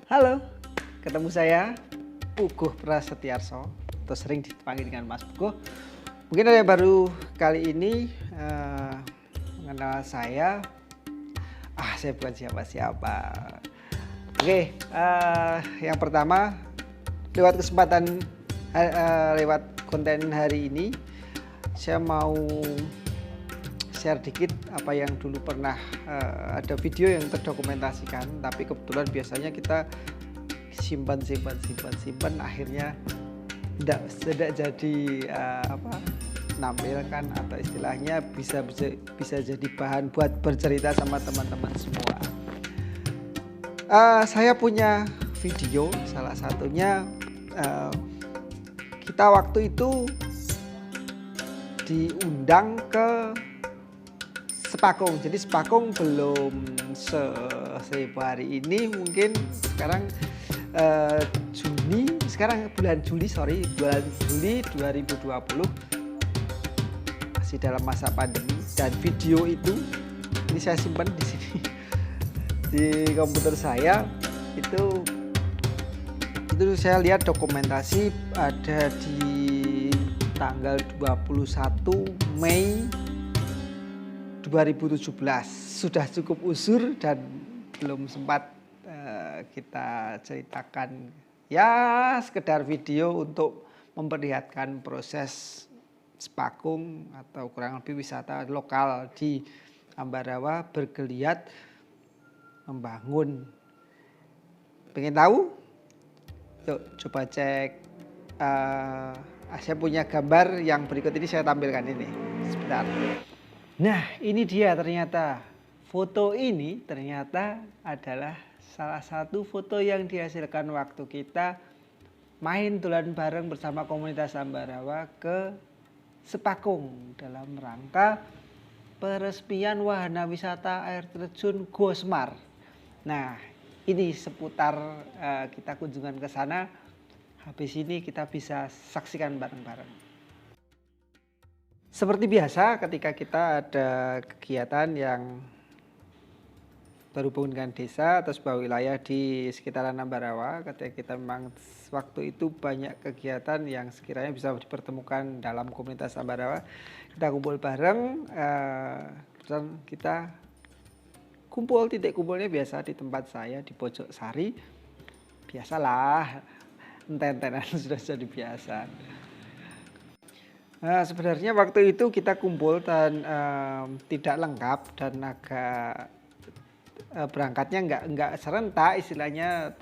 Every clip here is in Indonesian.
Halo, ketemu saya Puguh Prasetyarso atau sering dipanggil dengan Mas Puguh. Mungkin ada yang baru kali ini mengenal saya. Saya bukan siapa-siapa. Oke, yang pertama lewat kesempatan lewat konten hari ini saya mau share dikit apa yang dulu pernah ada video yang terdokumentasikan, tapi kebetulan biasanya kita simpan akhirnya tidak jadi nampilkan atau istilahnya bisa jadi bahan buat bercerita sama teman-teman semua. Saya punya video, salah satunya kita waktu itu diundang ke Sepakung. Jadi Sepakung belum seheboh hari ini, mungkin sekarang bulan Juli 2020 masih dalam masa pandemi, dan video itu ini saya simpan di sini di komputer saya. Itu saya lihat dokumentasi ada di tanggal 21 Mei 2017. Sudah cukup usur dan belum sempat kita ceritakan, ya sekedar video untuk memperlihatkan proses Sepakung atau kurang lebih wisata lokal di Ambarawa bergeliat membangun. Pengen tahu? Yuk coba cek. Saya punya gambar yang berikut ini, saya tampilkan ini sebentar. Nah, ini dia ternyata. Foto ini ternyata adalah salah satu foto yang dihasilkan waktu kita main dolan bareng bersama komunitas Ambarawa ke Sepakung dalam rangka peresmian wahana wisata air terjun Gua Semar. Nah, ini seputar kita kunjungan ke sana. Habis ini kita bisa saksikan bareng-bareng. Seperti biasa ketika kita ada kegiatan yang berhubungan dengan desa atau sebuah wilayah di sekitaran Ambarawa, ketika kita memang waktu itu banyak kegiatan yang sekiranya bisa dipertemukan dalam komunitas Ambarawa, kita kumpul bareng, dan kita titik kumpulnya biasa di tempat saya di Pojok Sari. Biasalah, enten-entenan sudah jadi biasa. Nah, sebenarnya waktu itu kita kumpul dan tidak lengkap dan agak berangkatnya nggak serentak, istilahnya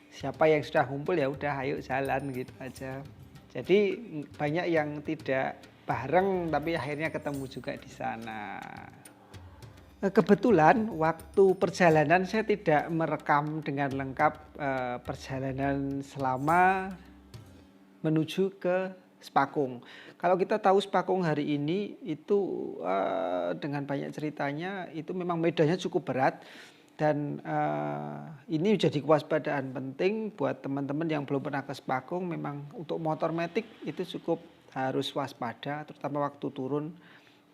siapa yang sudah kumpul ya udah ayo jalan gitu aja. Jadi banyak yang tidak bareng tapi akhirnya ketemu juga di sana. Kebetulan waktu perjalanan saya tidak merekam dengan lengkap perjalanan selama menuju ke Sepakung. Kalau kita tahu Sepakung hari ini itu dengan banyak ceritanya, itu memang medannya cukup berat, dan ini jadi kewaspadaan penting buat teman-teman yang belum pernah ke Sepakung. Memang untuk motor matic itu cukup harus waspada, terutama waktu turun.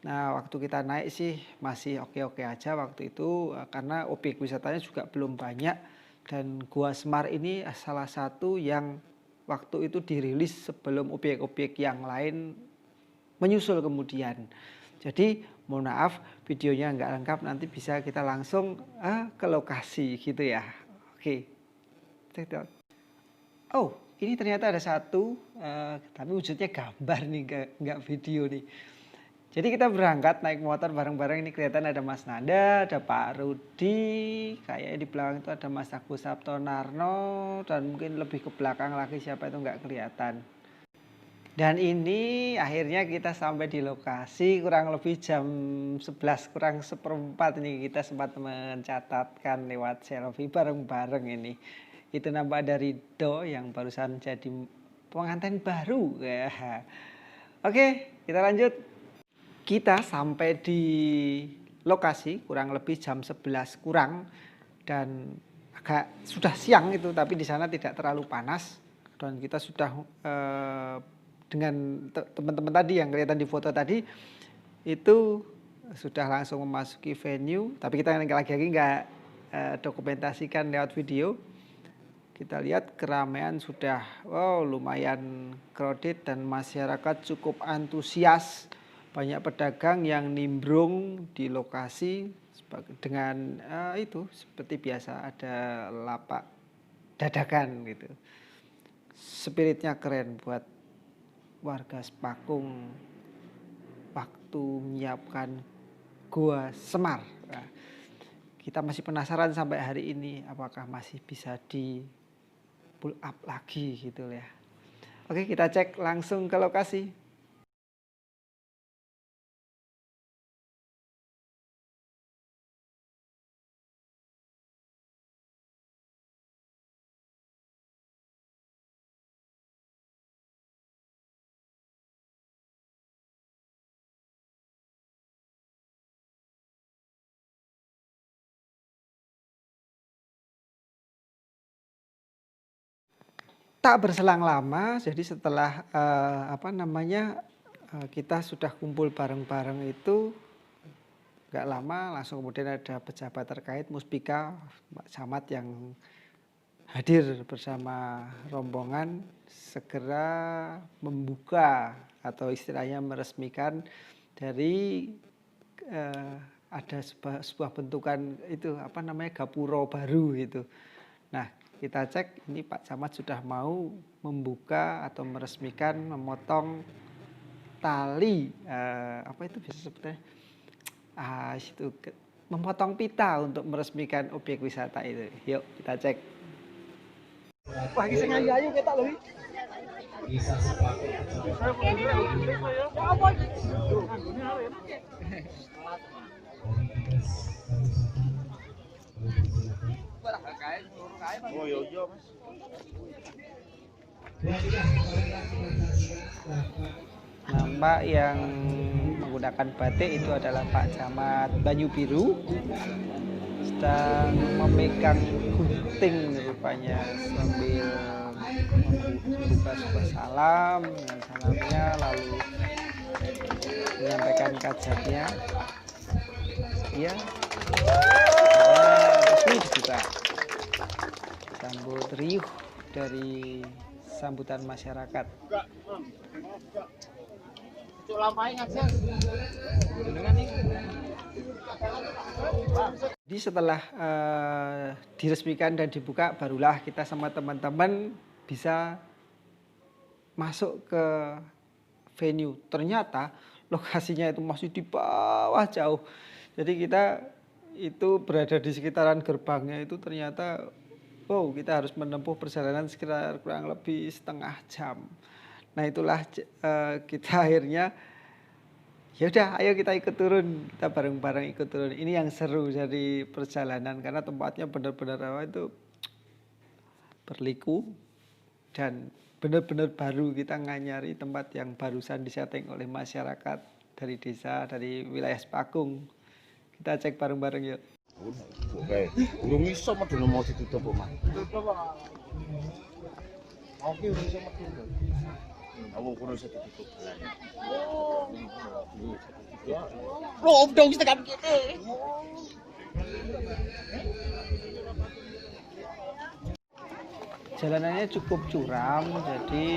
Nah, waktu kita naik sih masih oke-oke aja waktu itu, karena objek wisatanya juga belum banyak, dan Gua Semar ini salah satu yang waktu itu dirilis sebelum objek-objek yang lain menyusul kemudian. Jadi mohon maaf videonya nggak lengkap, nanti bisa kita langsung ke lokasi gitu ya. Oke. Oh, ini ternyata ada satu, tapi wujudnya gambar nih, nggak video nih. Jadi kita berangkat naik motor bareng-bareng, ini kelihatan ada Mas Nanda, ada Pak Rudi, kayaknya di belakang itu ada Mas Agus Sabtonarno, dan mungkin lebih ke belakang lagi siapa itu nggak kelihatan. Dan ini akhirnya kita sampai di lokasi kurang lebih jam 11 kurang seperempat ini, kita sempat mencatatkan lewat selfie bareng-bareng ini. Itu nampak dari Rido yang barusan jadi pengantin baru. Oke, kita lanjut. Kita sampai di lokasi kurang lebih jam 11 kurang, dan agak sudah siang itu, tapi di sana tidak terlalu panas, dan kita sudah dengan teman-teman tadi yang kelihatan di foto tadi itu sudah langsung memasuki venue, tapi kita lagi-lagi nggak dokumentasikan lewat video. Kita lihat keramaian sudah lumayan crowded dan masyarakat cukup antusias. Banyak pedagang yang nimbrung di lokasi dengan itu seperti biasa ada lapak dadakan gitu. Spiritnya keren buat warga Sepakung waktu menyiapkan Gua Semar. Nah, kita masih penasaran sampai hari ini apakah masih bisa di pull up lagi gitu ya. Oke, kita cek langsung ke lokasi. Tak berselang lama, jadi setelah kita sudah kumpul bareng-bareng itu, nggak lama langsung kemudian ada pejabat terkait Muspika, Pak Camat yang hadir bersama rombongan segera membuka atau istilahnya meresmikan dari ada sebuah bentukan itu gapuro baru gitu. Nah, kita cek ini Pak Camat sudah mau membuka atau meresmikan memotong tali biasa sebetulnya memotong pita untuk meresmikan objek wisata itu. Yuk kita cek. Wah, ini sengaja ayo kita loh. Bisa oh iya Mas. Nampak yang menggunakan batik itu adalah Pak Camat Banyu Biru, sedang memegang gunting rupanya sambil membuka sebuah salam, dengan salamnya lalu menyampaikan kajiannya. Ya, resmi dibuka. Sambut riuh dari sambutan masyarakat. Jadi setelah diresmikan dan dibuka, barulah kita sama teman-teman bisa masuk ke venue. Ternyata lokasinya itu masih di bawah jauh. Jadi kita itu berada di sekitaran gerbangnya itu ternyata kita harus menempuh perjalanan sekitar kurang lebih setengah jam. Nah itulah kita akhirnya ya udah ayo kita ikut turun, kita bareng-bareng ikut turun. Ini yang seru dari perjalanan karena tempatnya benar-benar itu berliku dan benar-benar baru, kita nganyari tempat yang barusan disetting oleh masyarakat dari desa, dari wilayah Sepakung. Kita cek bareng-bareng yuk. Oke, urung iso medhun mau ditutup kok, Mas. Ditutup kok. Oke, urung iso medhun. Aku kurang iso ditutup. Oh, dong tekan kene. Jalanannya cukup curam, jadi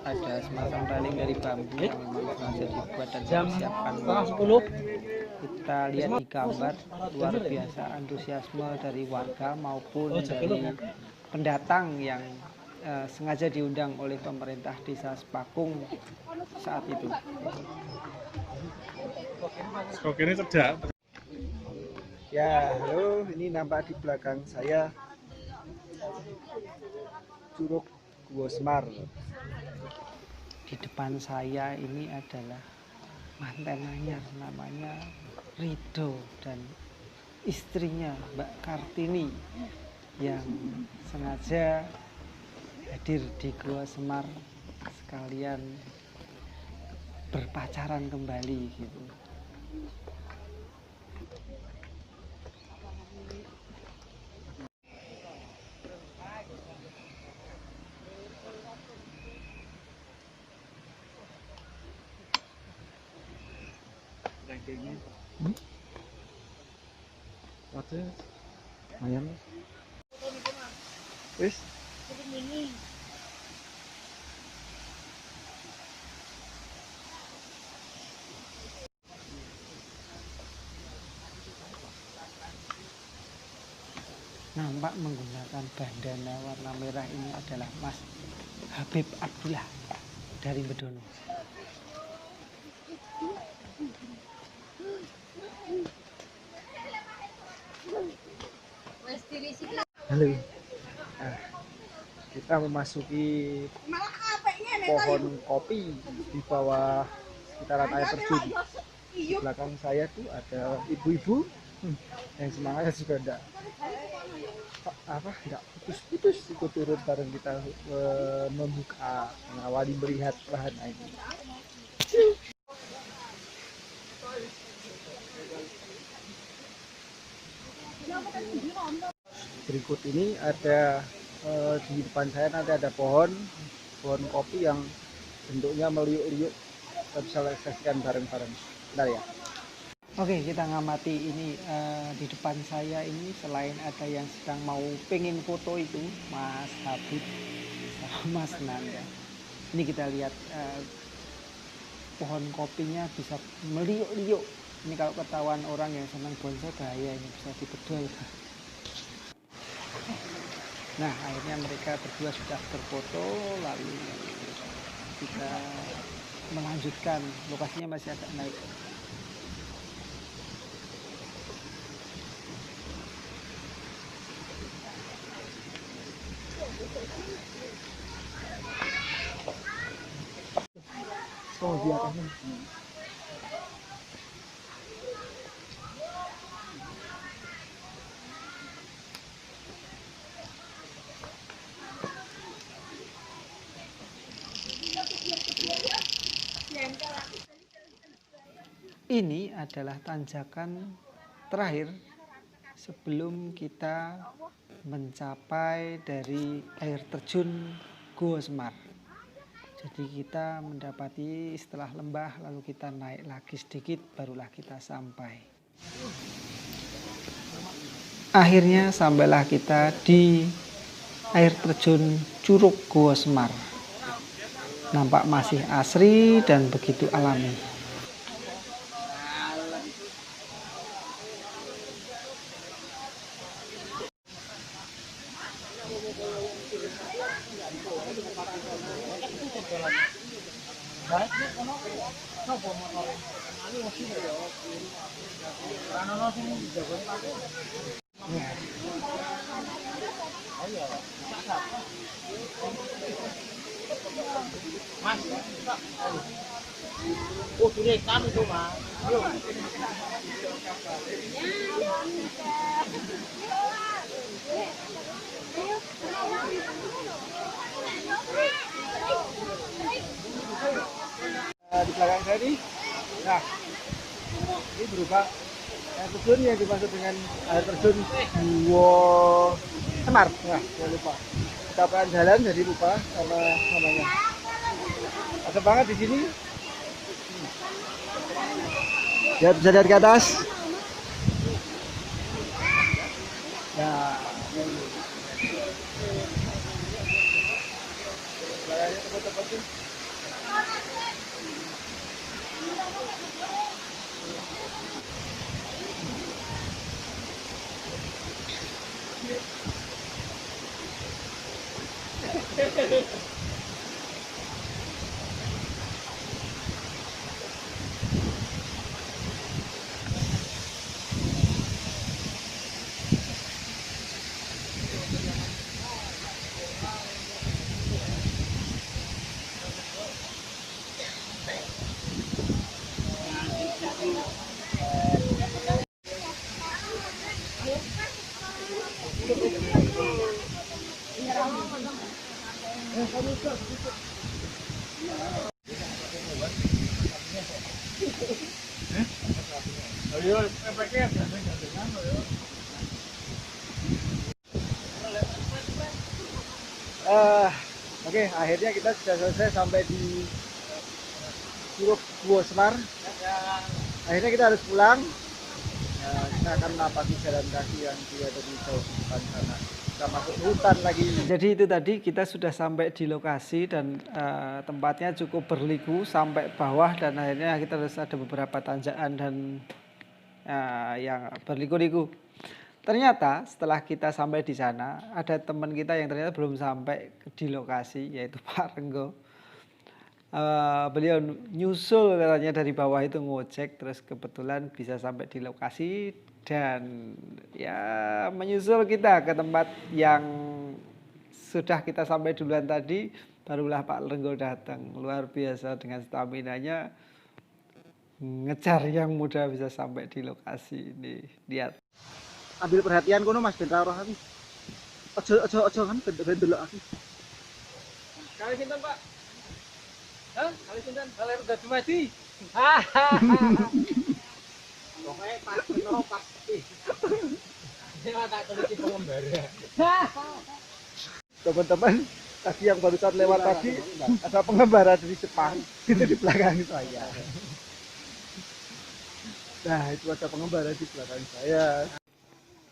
ada semacam railing dari bambu yang memang sengaja dibuat dan disiapkan. Kita lihat di gambar luar biasa antusiasme dari warga maupun dari pendatang yang sengaja diundang oleh pemerintah Desa Sepakung saat itu. Kok ini cedak. Ya, halo, ini nampak di belakang saya Curug Gua Semar. Di depan saya ini adalah manten anyar namanya Rido dan istrinya Mbak Kartini yang sengaja hadir di Gua Semar sekalian berpacaran kembali gitu. Lumayan. Wis. Nampak menggunakan bandana warna merah ini adalah Mas Habib Abdullah dari Bedono. Halo. Nah, kita memasuki pohon kopi di bawah sekitaran air terjun. Di belakang saya tuh ada ibu-ibu yang semangatnya juga enggak putus-putus ikut turun bareng kita membuka, mengawali melihat wahana ini. Berikut ini ada di depan saya nanti ada pohon kopi yang bentuknya meliuk-liuk, kita bisa saksikan bareng-bareng. Bentar ya. Oke, kita ngamati ini di depan saya ini selain ada yang sedang mau pengen foto itu Mas Habib sama Mas Nanda. Ini kita lihat pohon kopinya bisa meliuk-liuk. Ini kalau ketahuan orang yang senang bonsai bahaya, ini bisa dipedol. Nah, akhirnya mereka berdua sudah berfoto, lalu kita melanjutkan. Lokasinya masih agak naik. Oh, di atasnya. Ini adalah tanjakan terakhir sebelum kita mencapai dari air terjun Goa Semar. Jadi kita mendapati setelah lembah lalu kita naik lagi sedikit barulah kita sampai. Akhirnya sampailah kita di air terjun Curug Goa Semar. Nampak masih asri dan begitu alami. Mas, oh direkam itu mas. Di belakang saya ini, nah ini berupa air terjun yang dimaksud dengan air terjun Goa Semar. Nah, jangan lupa. Kita pelan jalan jadi lupa sama namanya. Asap banget di sini. Ya, bisa lihat ke atas. Nah, ini. Belakangnya tempat-tempat tuh. Oke, akhirnya kita sudah selesai sampai di Curug Goa Semar. Akhirnya kita harus pulang. Kita akan menapaki jalan kaki yang dia tadi jauh di depan sana. Kita masuk hutan lagi. Jadi itu tadi kita sudah sampai di lokasi dan tempatnya cukup berliku sampai bawah dan akhirnya kita harus ada beberapa tanjakan dan yang berliku-liku. Ternyata setelah kita sampai di sana ada teman kita yang ternyata belum sampai di lokasi yaitu Pak Renggo. Beliau nyusul katanya dari bawah itu ngojek terus kebetulan bisa sampai di lokasi dan ya menyusul kita ke tempat yang sudah kita sampai duluan tadi, barulah Pak Renggo datang. Luar biasa dengan staminanya ngejar yang muda bisa sampai di lokasi ini. Lihat. Ambil perhatian kono Mas ben ora aku. Ojo kan ben delok aku. Kali sinten, Pak? Hah? Kali sinten? Kali udah mati. Pokoknya pas kena pas. Ini tak tulis di pengembara. Teman-teman, tadi yang barusan lewat tadi ada pengembara dari Jepang itu di belakang saya. Nah, itu ada pengembara di belakang saya.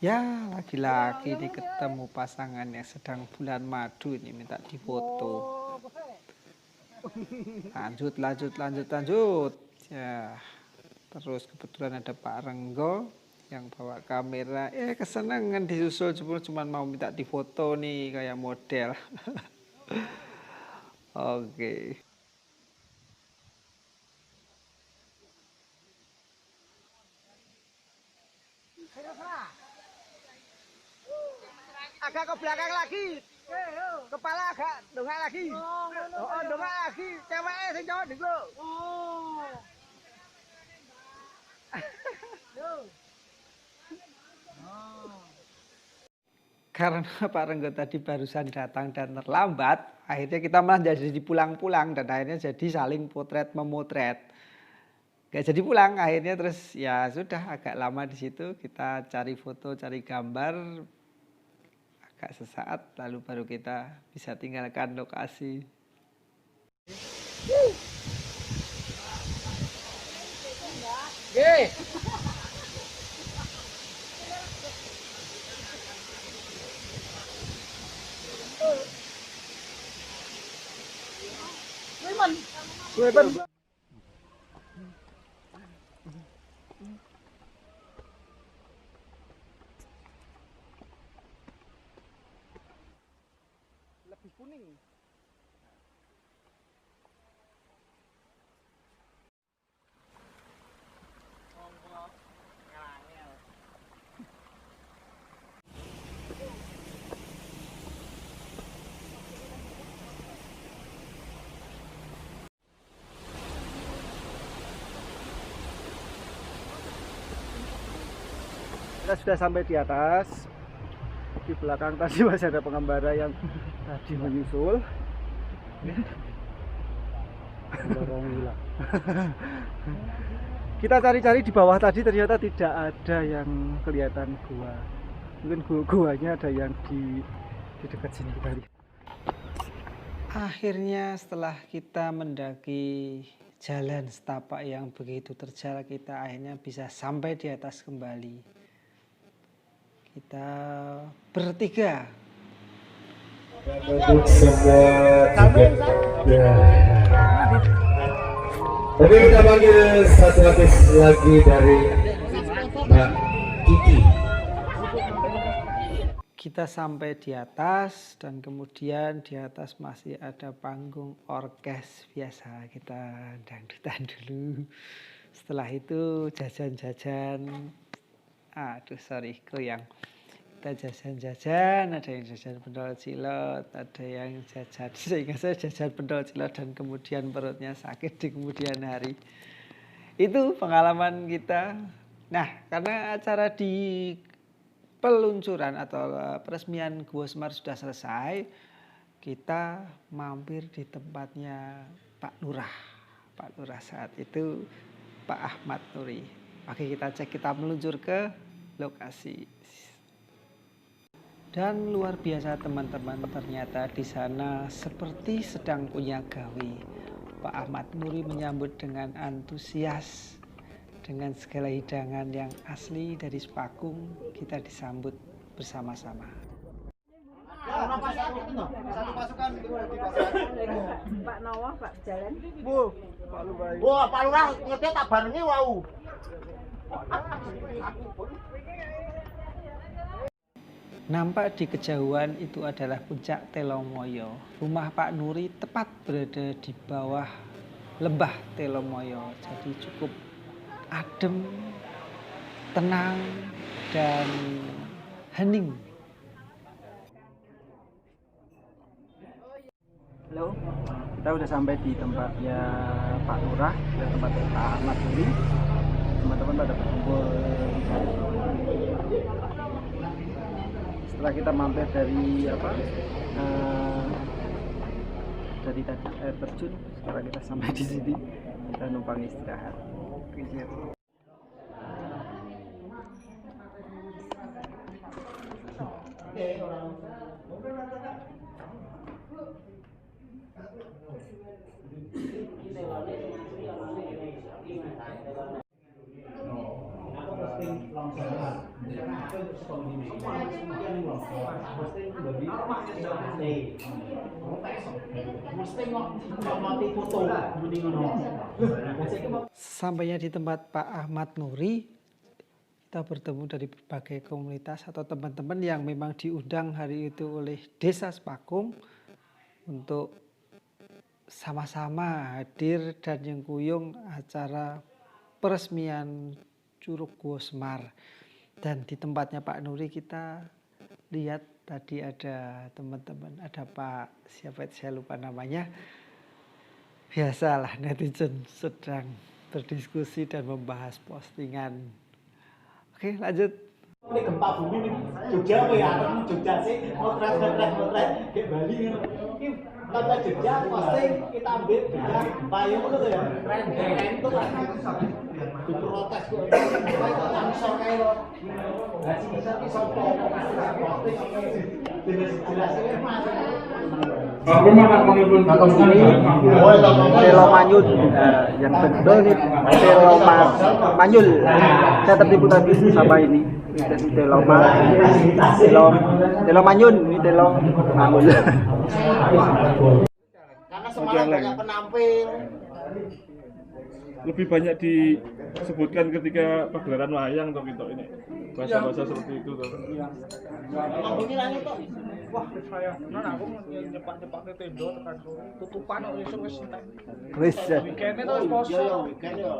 Ya, lagi-lagi ini ketemu pasangan yang sedang bulan madu ini minta difoto. Lanjut. Ya, terus kebetulan ada Pak Renggo yang bawa kamera. Kesenangan disusul cuma mau minta difoto nih kayak model. Oke. Agak ke belakang lagi. Kepala agak dongak lagi. Oh, dongak lagi. Ceweknya sing cowok niku. Oh. Karena Pak Renggo tadi barusan datang dan terlambat, akhirnya kita malah jadi pulang-pulang dan akhirnya jadi saling potret memotret. Gak jadi pulang akhirnya terus ya sudah agak lama di situ kita cari foto, cari gambar agak sesaat lalu baru kita bisa tinggalkan lokasi. Suwepen. Lebih kuning. Kita sudah sampai di atas. Di belakang tadi masih ada pengembara yang tadi menyusul. Kita cari-cari di bawah tadi ternyata tidak ada yang kelihatan gua. Mungkin guanya ada yang di dekat sini kita lihat. Akhirnya setelah kita mendaki jalan setapak yang begitu terjal kita akhirnya bisa sampai di atas kembali. Kita bertiga. Untuk semua juga. Oke, kita panggil satu artis lagi dari Mbak Kiki. Kita sampai di atas dan kemudian di atas masih ada panggung orkes biasa kita dangdutan dulu. Setelah itu jajan-jajan. Aduh sorry goyang. Kita jajan-jajan, ada yang jajan pendol cilot, ada yang jajan, sehingga saya jajan pendol cilot dan kemudian perutnya sakit di kemudian hari. Itu pengalaman kita. Nah, karena acara di peluncuran atau peresmian Gua Semar sudah selesai, kita mampir di tempatnya Pak Lurah. Pak Lurah saat itu Pak Ahmad Nuri. Oke, kita cek, kita meluncur ke lokasi. Dan luar biasa teman-teman, ternyata di sana seperti sedang punya gawe. Pak Ahmad Nuri menyambut dengan antusias dengan segala hidangan yang asli dari Sepakung, kita disambut bersama-sama. Pak Noah, Pak Jalan. Wah, Pak Lurah ngerti tak barengi wau. Nampak di kejauhan itu adalah puncak Telomoyo. Rumah Pak Nuri tepat berada di bawah lembah Telomoyo. Jadi cukup adem, tenang, dan hening. Halo, kita udah sampai di tempatnya Pak Lurah dan tempatnya Pak Ahmad Nuri. Teman-teman pada berkumpul di sana. Setelah kita mampir dari dari tadi air terjun, sekarang kita sampai di sini, kita numpang istirahat. Oke, siap. Sampainya di tempat Pak Ahmad Nuri, kita bertemu dari berbagai komunitas atau teman-teman yang memang diundang hari itu oleh Desa Sepakung untuk sama-sama hadir dan nyengkuyung acara peresmian Curug Guo Semar. Dan di tempatnya Pak Nuri kita lihat tadi ada teman-teman, ada Pak siapa saya lupa namanya. Biasalah netizen sedang berdiskusi dan membahas postingan. Oke, lanjut. Ini gempa bumi nih Jogja apa ya? Jogja sih motret kayak Bali nih. Kata Jogja posting kita ambil Jogja payung itu ya. Keren itu kan. Diprotes kok. Itu langsung kayak lo. Lah sing iso ki sapa posting jelas-jelas Mas. Telo Manyun yang betul nih Telo Manyul. Saya tertipu tadi sama ini. Ini Telo Manyun, ini Telo Manyul. Karena semalam banyak penampil. Lebih banyak disebutkan ketika pagelaran wayang atau gitu ini bahasa-bahasa seperti itu tuh. Emang bunyi langit kok. Wah, saya aku nyepak-nyepak ke tenda tekan tutupan kok iso wis entek. Wis ya. Weekend itu wis poso. Ya weekend ya.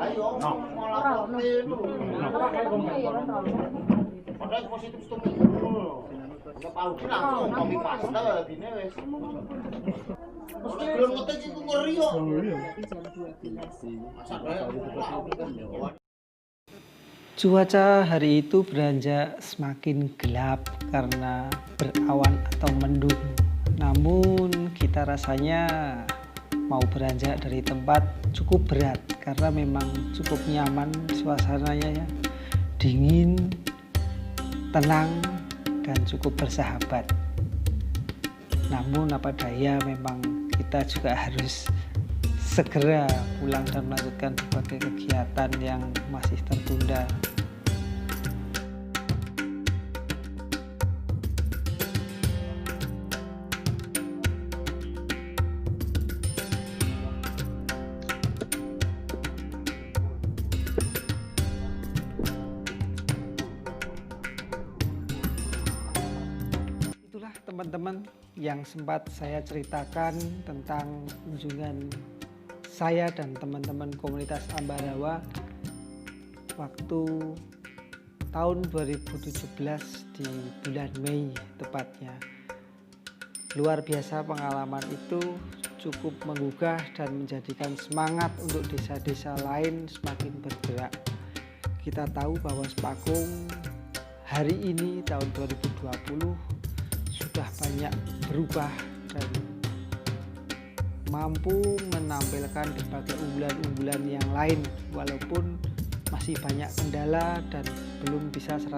Ayo, malah padahal positif itu nggak tahu sih langsung kopi pasta gini wes mesti belum ngetek itu ngeri kok Cuaca hari itu beranjak semakin gelap karena berawan atau mendung. Namun kita rasanya mau beranjak dari tempat cukup berat karena memang cukup nyaman suasananya ya. Dingin, tenang, dan cukup bersahabat. Namun apa daya memang kita juga harus segera pulang dan melanjutkan berbagai kegiatan yang masih tertunda. Itulah teman-teman yang sempat saya ceritakan tentang kunjungan saya dan teman-teman komunitas Ambarawa waktu tahun 2017 di bulan Mei tepatnya. Luar biasa pengalaman itu, cukup menggugah dan menjadikan semangat untuk desa-desa lain semakin bergerak. Kita tahu bahwa Sepakung hari ini tahun 2020 sudah banyak berubah dan mampu menampilkan berbagai unggulan-unggulan yang lain walaupun masih banyak kendala dan belum bisa 100%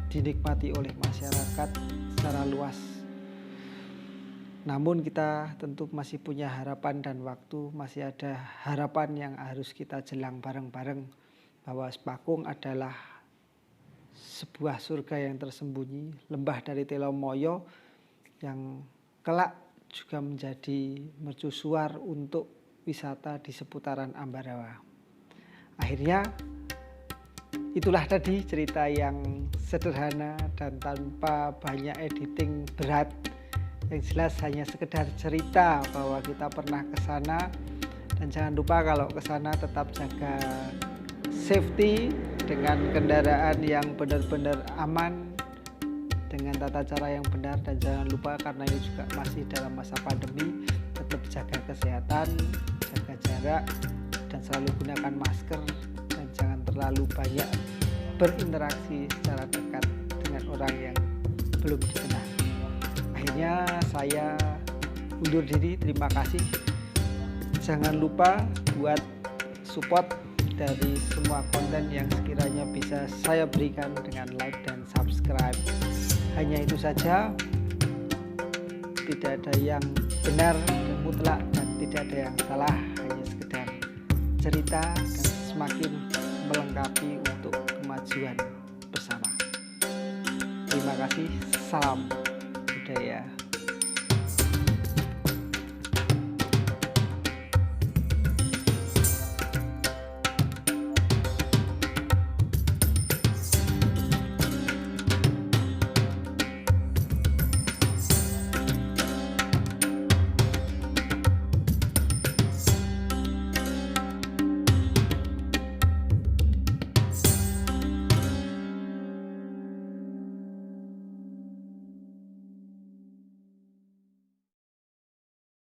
dinikmati oleh masyarakat secara luas. Namun kita tentu masih punya harapan dan waktu, masih ada harapan yang harus kita jelang bareng-bareng bahwa Sepakung adalah sebuah surga yang tersembunyi, lembah dari Telomoyo yang kelak juga menjadi mercusuar untuk wisata di seputaran Ambarawa. Akhirnya itulah tadi cerita yang sederhana dan tanpa banyak editing berat. Yang jelas hanya sekedar cerita bahwa kita pernah ke sana, dan jangan lupa kalau ke sana tetap jaga safety dengan kendaraan yang benar-benar aman, dengan tata cara yang benar, dan jangan lupa karena ini juga masih dalam masa pandemi, tetap jaga kesehatan, jaga jarak, dan selalu gunakan masker, dan jangan terlalu banyak berinteraksi secara dekat dengan orang yang belum dikenal. Akhirnya saya undur diri, terima kasih. Jangan lupa buat support dari semua konten yang sekiranya bisa saya berikan dengan like dan subscribe. Hanya itu saja, tidak ada yang benar dan mutlak dan tidak ada yang salah, hanya sekedar cerita dan semakin melengkapi untuk kemajuan bersama. Terima kasih, salam budaya.